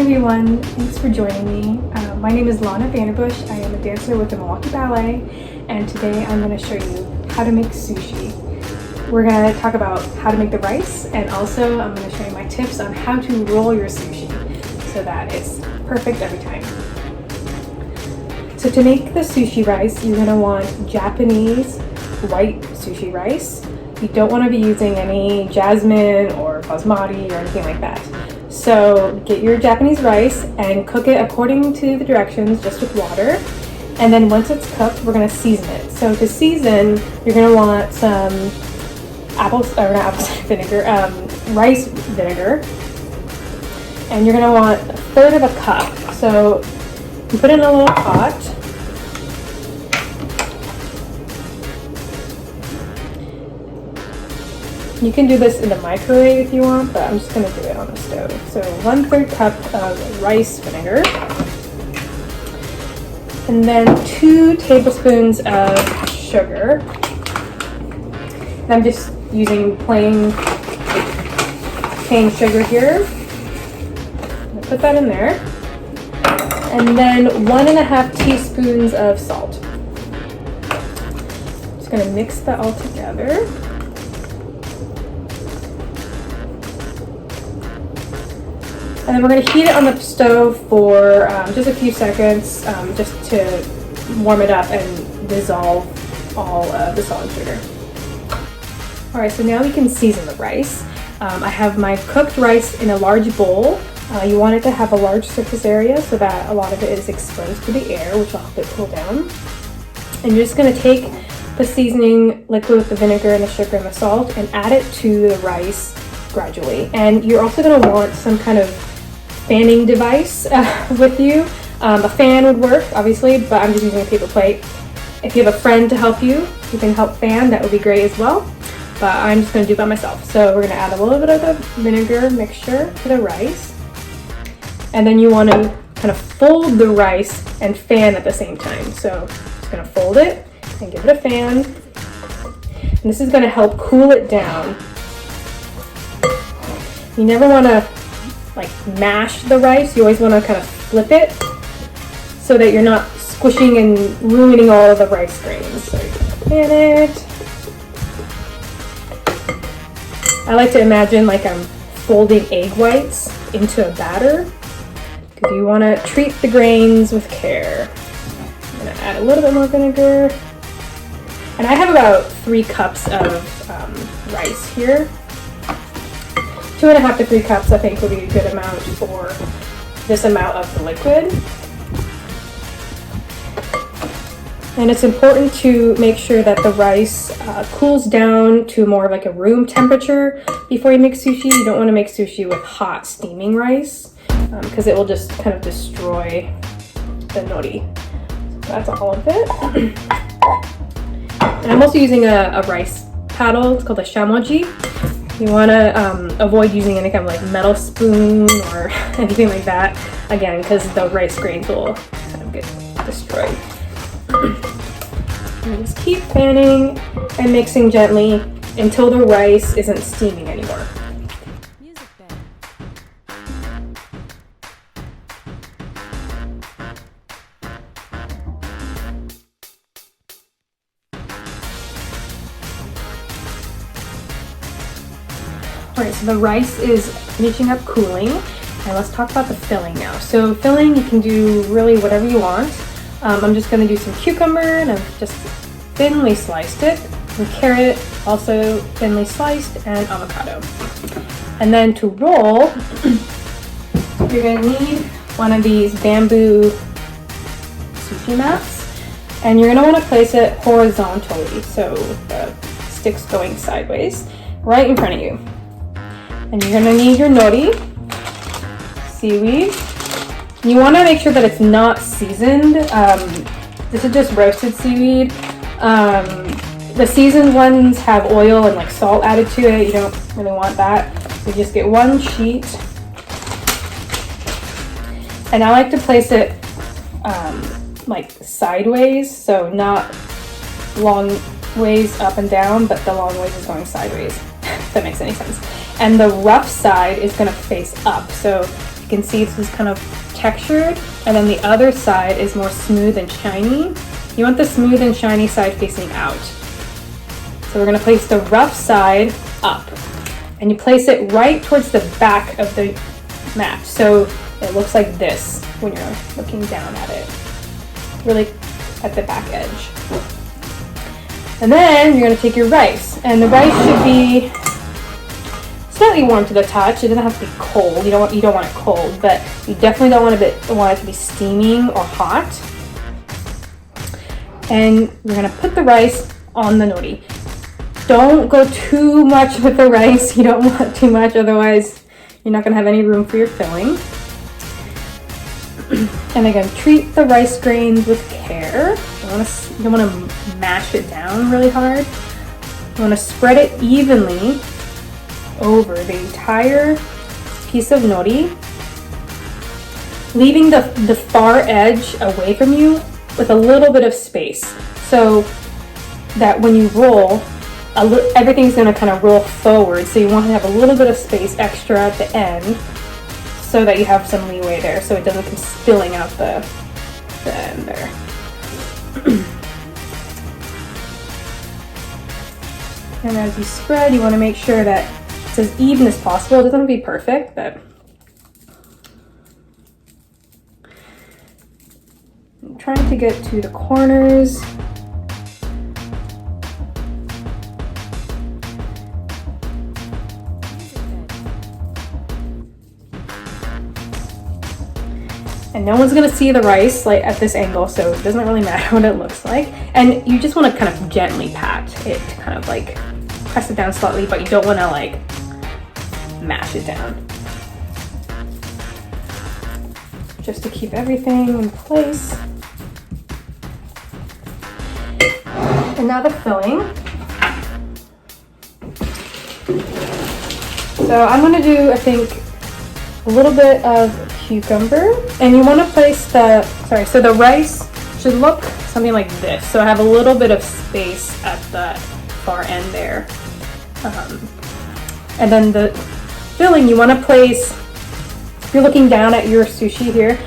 everyone, thanks for joining me. My name is Lahna Vanderbush. I am a dancer with the Milwaukee Ballet, and today I'm going to show you how to make sushi. We're going to talk about how to make the rice, and also I'm going to show you my tips on how to roll your sushi so that it's perfect every time. So to make the sushi rice, you're going to want Japanese white sushi rice. You don't want to be using any jasmine or basmati or anything like that. So get your Japanese rice and cook it according to the directions, just with water. And then once it's cooked, we're going to season it. So to season, you're going to want some rice vinegar. And you're going to want 1/3 of a cup. So you put it in a little pot. You can do this in the microwave if you want, but I'm just going to do it on the stove. So 1/3 cup of rice vinegar. And then 2 tablespoons of sugar. And I'm just using plain cane sugar here. I'm going to put that in there. And then 1.5 teaspoons of salt. Just going to mix that all together. And then we're going to heat it on the stove for just a few seconds, just to warm it up and dissolve all of the salt and sugar. Alright, so now we can season the rice. I have my cooked rice in a large bowl. You want it to have a large surface area so that a lot of it is exposed to the air, which will help it cool down. And you're just going to take the seasoning liquid with the vinegar and the sugar and the salt and add it to the rice gradually. And you're also going to want some kind of fanning device with you. A fan would work, obviously, but I'm just using a paper plate. If you have a friend to help you, you can help fan, that would be great as well. But I'm just going to do it by myself. So we're going to add a little bit of the vinegar mixture to the rice. And then you want to kind of fold the rice and fan at the same time. So just going to fold it and give it a fan. And this is going to help cool it down. You never want to mash the rice. You always want to kind of flip it so that you're not squishing and ruining all of the rice grains. So pan it. I like to imagine like I'm folding egg whites into a batter because you want to treat the grains with care. I'm going to add a little bit more vinegar. And I have about 3 cups of rice here. 2.5 to 3 cups, I think, would be a good amount for this amount of the liquid. And it's important to make sure that the rice cools down to more like a room temperature before you make sushi. You don't want to make sushi with hot steaming rice because it will just kind of destroy the nori. So that's all of it. And I'm also using a rice paddle. It's called a shamoji. You want to avoid using any kind of like metal spoon or anything like that, again, because the rice grains will kind of get destroyed. And just keep fanning and mixing gently until the rice isn't steaming anymore. Alright, so the rice is finishing up cooling, and let's talk about the filling now. So filling, you can do really whatever you want. I'm just going to do some cucumber, and I've just thinly sliced it. And carrot, also thinly sliced, and avocado. And then to roll, you're going to need one of these bamboo sushi mats, and you're going to want to place it horizontally, so the stick's going sideways, right in front of you. And you're going to need your nori, seaweed. You want to make sure that it's not seasoned. This is just roasted seaweed. The seasoned ones have oil and like salt added to it. You don't really want that. So you just get 1 sheet. And I like to place it like sideways, so not long ways up and down, but the long ways is going sideways, if that makes any sense. And the rough side is going to face up. So You can see this is kind of textured, and then the other side is more smooth and shiny. You want the smooth and shiny side facing out. So we're gonna place the rough side up, and you place it right towards the back of the mat. So it looks like this when you're looking down at it, really at the back edge. And then you're gonna take your rice, and the rice should be slightly warm to the touch. It doesn't have to be cold. You don't want it cold, but you definitely don't want it to be steaming or hot. And you're gonna put the rice on the nori. Don't go too much with the rice. You don't want too much, otherwise you're not gonna have any room for your filling. And again, treat the rice grains with care. You don't want to mash it down really hard. You want to spread it evenly over the entire piece of nori, leaving the far edge away from you with a little bit of space, so that when you roll, everything's going to kind of roll forward. So you want to have a little bit of space extra at the end, so that you have some leeway there, so it doesn't come spilling out the end there. And as you spread, you want to make sure that it's as even as possible. It doesn't have to be perfect, but I'm trying to get to the corners. And no one's gonna see the rice like at this angle, so it doesn't really matter what it looks like. And you just want to kind of gently pat it, kind of like press it down slightly, but you don't want to like mash it down. Just to keep everything in place. And now the filling. So I'm gonna do, I think, a little bit of cucumber, and you want to place so the rice should look something like this. So I have a little bit of space at the far end there. And then the filling you want to place, if you're looking down at your sushi here,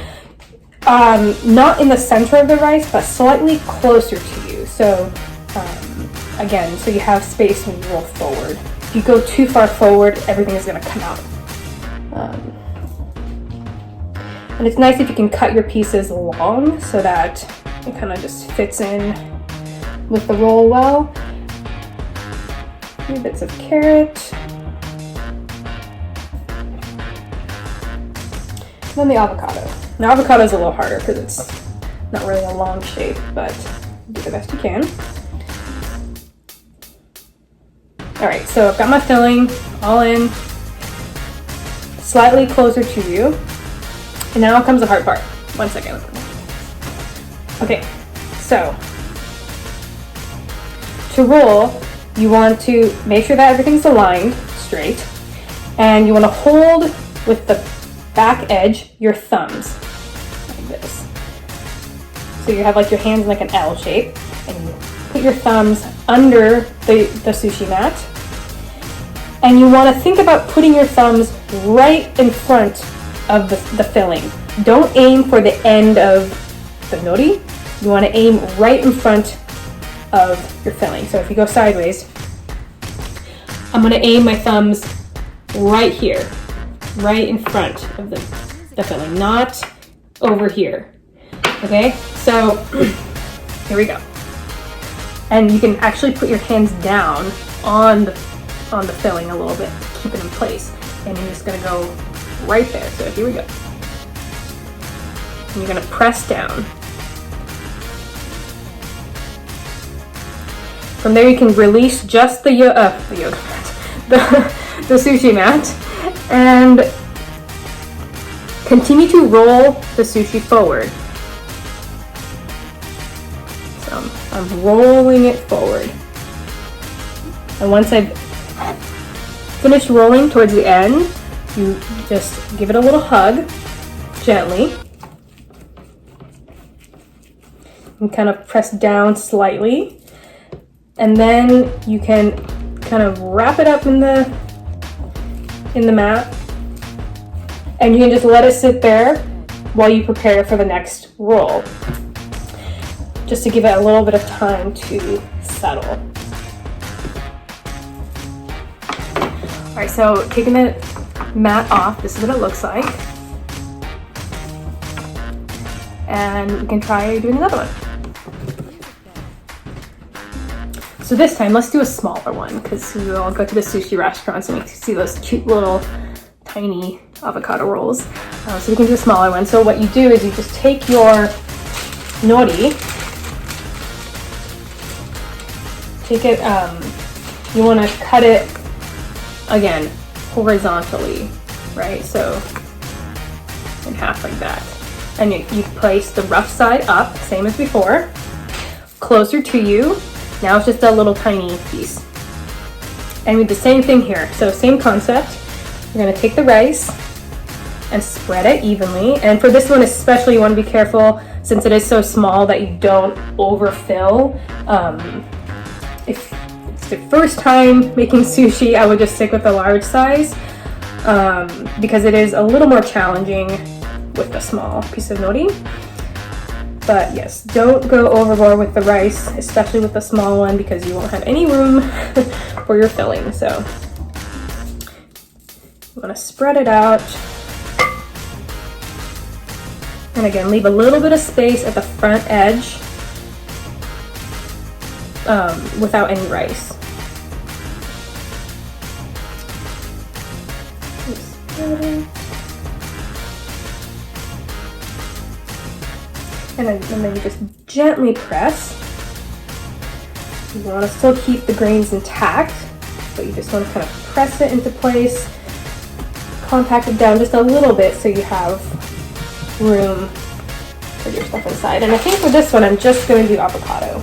not in the center of the rice, but slightly closer to you. So again, so you have space when you roll forward. If you go too far forward, everything is going to come out. And it's nice if you can cut your pieces long so that it kind of just fits in with the roll well. A few bits of carrot. And then the avocado. Now avocado is a little harder because it's not really a long shape, but do the best you can. All right, so I've got my filling all in, slightly closer to you. And now comes the hard part. 1 second. Okay, so to roll, you want to make sure that everything's aligned straight, and you want to hold with the back edge your thumbs like this. So you have like your hands in like an L shape, and you put your thumbs under the sushi mat, and you want to think about putting your thumbs right in front of the filling. Don't aim for the end of the nori. You want to aim right in front of your filling. So if you go sideways, I'm going to aim my thumbs right here, right in front of the filling, not over here. Okay, so here we go. And you can actually put your hands down on the filling a little bit to keep it in place. And you're just going to go right there. So here we go. And you're going to press down. From there you can release just the yoga mat, the sushi mat, and continue to roll the sushi forward. So I'm rolling it forward. And once I've finished rolling towards the end, you just give it a little hug, gently, and kind of press down slightly, and then you can kind of wrap it up in the mat, And you can just let it sit there while you prepare for the next roll, just to give it a little bit of time to settle. All right, so taking the mat off, this is what it looks like. And we can try doing another one. So this time, let's do a smaller one, because we all go to the sushi restaurants and we see those cute little tiny avocado rolls. So we can do a smaller one. So what you do is you just take your nori, take it, you want to cut it, again, horizontally, right? So in half like that. And you place the rough side up, same as before, closer to you. Now it's just a little tiny piece. And we do the same thing here. So same concept. You're gonna take the rice and spread it evenly. And for this one especially, you wanna be careful since it is so small that you don't overfill. If it's the first time making sushi, I would just stick with the large size because it is a little more challenging with the small piece of nori. But yes, don't go overboard with the rice, especially with the small one, because you won't have any room for your filling. So you want to spread it out. And again, leave a little bit of space at the front edge without any rice. And then you just gently press. You want to still keep the grains intact, but you just want to kind of press it into place, compact it down just a little bit so you have room for your stuff inside. And I think for this one, I'm just going to do avocado.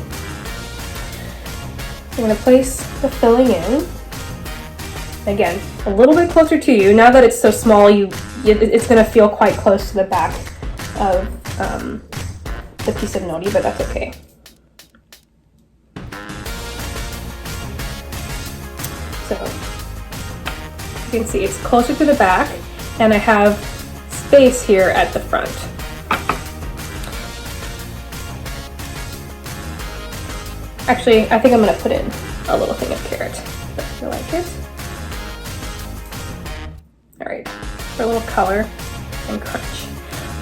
I'm going to place the filling in. Again, a little bit closer to you. Now that it's so small, it's going to feel quite close to the back of the piece of nori, but that's okay. So you can see it's closer to the back, and I have space here at the front. Actually, I think I'm going to put in a little thing of carrot. If you like it. All right, for a little color and crunch.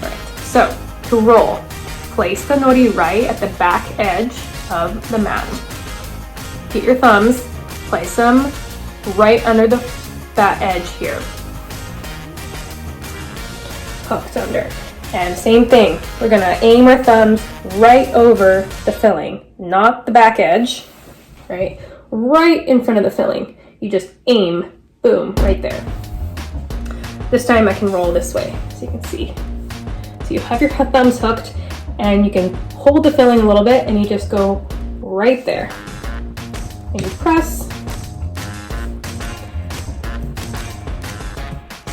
All right, so to roll, place the nori right at the back edge of the mat. Get your thumbs, place them right under that edge here. Hooked under. And same thing, we're gonna aim our thumbs right over the filling, not the back edge, right? Right in front of the filling. You just aim, boom, right there. This time I can roll this way, so you can see. So you have your thumbs hooked, and you can hold the filling a little bit, and you just go right there. And you press,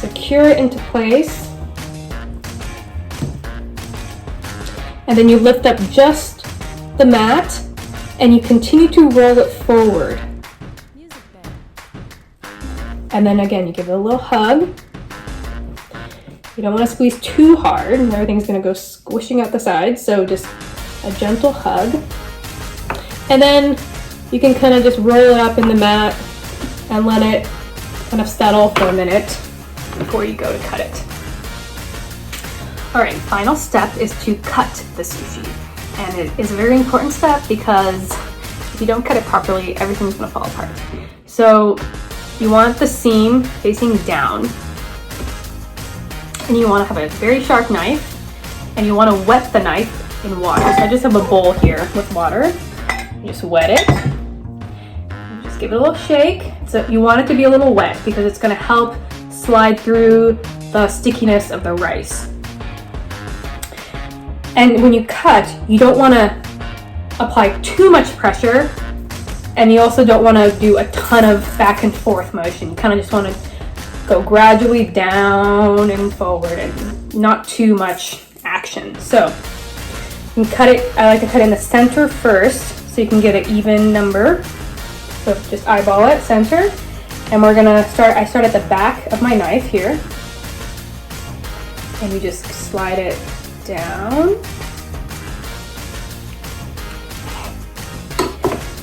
secure it into place, and then you lift up just the mat, and you continue to roll it forward. And then again, you give it a little hug. You don't want to squeeze too hard, and everything's going to go squishing out the sides, so just a gentle hug. And then you can kind of just roll it up in the mat and let it kind of settle for a minute before you go to cut it. All right, final step is to cut the sushi. And it is a very important step because if you don't cut it properly, everything's going to fall apart. So you want the seam facing down. And you want to have a very sharp knife, and you want to wet the knife in water. So I just have a bowl here with water. You just wet it. You just give it a little shake. So you want it to be a little wet because it's going to help slide through the stickiness of the rice. And when you cut, you don't want to apply too much pressure, and you also don't want to do a ton of back and forth motion. You kind of just want to go gradually down and forward and not too much action. So you can cut it, I like to cut in the center first so you can get an even number. So just eyeball it, center. And we're gonna start, I start at the back of my knife here. and you just slide it down.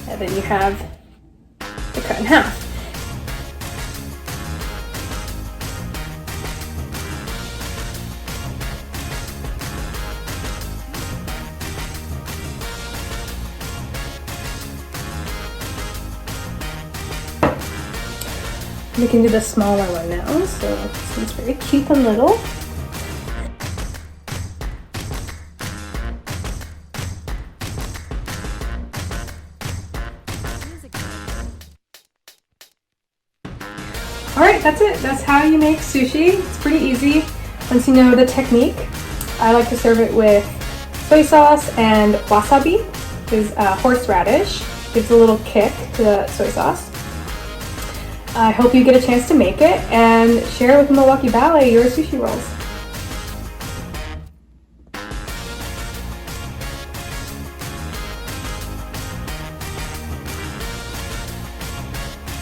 And then you have it cut in half. We can do the smaller one now, so this one's very cute and little. Alright, that's it. That's how you make sushi. It's pretty easy once you know the technique. I like to serve it with soy sauce and wasabi, which is horseradish. Gives a little kick to the soy sauce. I hope you get a chance to make it and share with Milwaukee Ballet your sushi rolls.